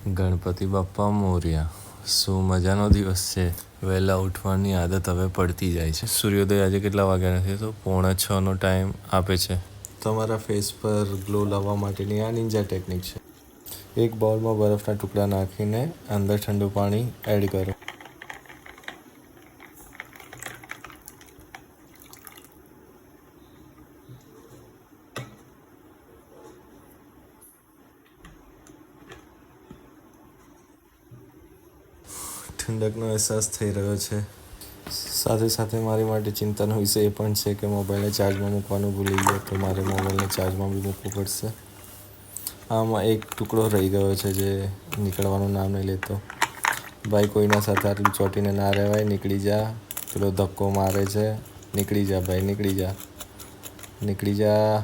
ગણપતિ બાપ્પા મોર્યા. શું મજાનો દિવસ છે. વહેલા ઉઠવાની આદત હવે પડતી જાય છે. સૂર્યોદય આજે કેટલા વાગ્યાના છે? તો 5:45નો ટાઈમ આપે છે. તમારા ફેસ પર ગ્લો લાવવા માટેની આ નિંજા ટેકનિક છે. એક બાઉલમાં બરફના ટુકડા નાખીને અંદર ઠંડુ પાણી એડ કરો. ઠંડકનો અહેસાસ થઈ રહ્યો છે. સાથે સાથે મારી માટે ચિંતાનો વિષય એ પણ છે કે મોબાઈલને ચાર્જમાં મૂકવાનું ભૂલી ગયો, તો મારે મોબાઈલને ચાર્જમાં બી મૂકવું પડશે. આમાં એક ટુકડો રહી ગયો છે જે નીકળવાનું નામ નહીં લેતો. ભાઈ, કોઈના સાથે આટલું ચોંટીને ના રહેવાય. નીકળી જા. પેલો ધક્કો મારે છે. નીકળી જા ભાઈ, નીકળી જા. નીકળી જા.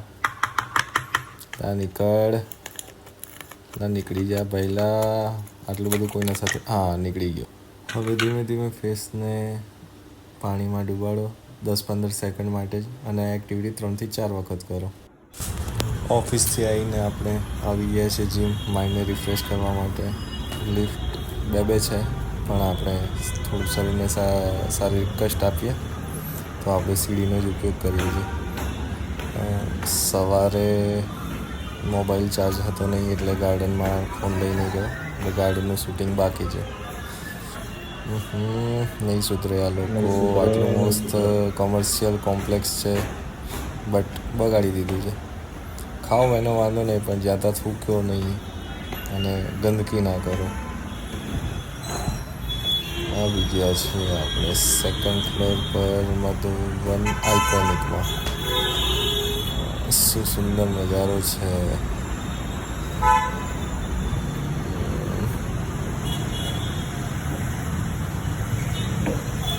ના નીકળ. ના નીકળી જા પહેલાં. આટલું બધું કોઈના સાથે. હા, નીકળી ગયો. હવે ધીમે ધીમે ફેસને પાણીમાં ડૂબાડો 10-15 સેકન્ડ માટે જ, અને આ એક્ટિવિટી 3 થી 4 વખત કરો. ઓફિસથી આવીને આપણે આવી ગયા છે જીમ, માઇન્ડને રિફ્રેશ કરવા માટે. લિફ્ટ બે છે, પણ આપણે થોડું શરીરને શારીરિક કષ્ટ આપીએ તો આપણે સીડીનો જ ઉપયોગ કરીએ છીએ. સવારે મોબાઈલ ચાર્જ હતો નહીં એટલે ગાર્ડનમાં ફોન લઈને ગયો. એટલે ગાર્ડનનું શૂટિંગ બાકી છે. નહીં સુધરે આ લોકો. આટલું મસ્ત કોમર્શિયલ કોમ્પ્લેક્સ છે, બટ બગાડી દીધું છે. ખાઓ એનો વાંધો નહીં, પણ જ્યાં ત્યાં થૂક્યો નહીં અને ગંદકી ના કરો. આવી ગયા છીએ આપણે સેકન્ડ ફ્લોર પર મધુવન આઇકોનિકમાં. શું સુંદર નજારો છે.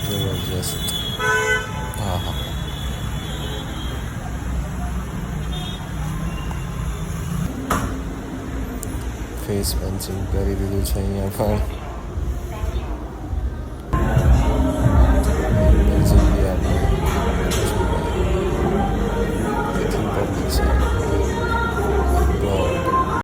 જબરજસ્ત. હા હા. ફેસ પંચિંગ કરી દીધું છે અહીંયા પણ.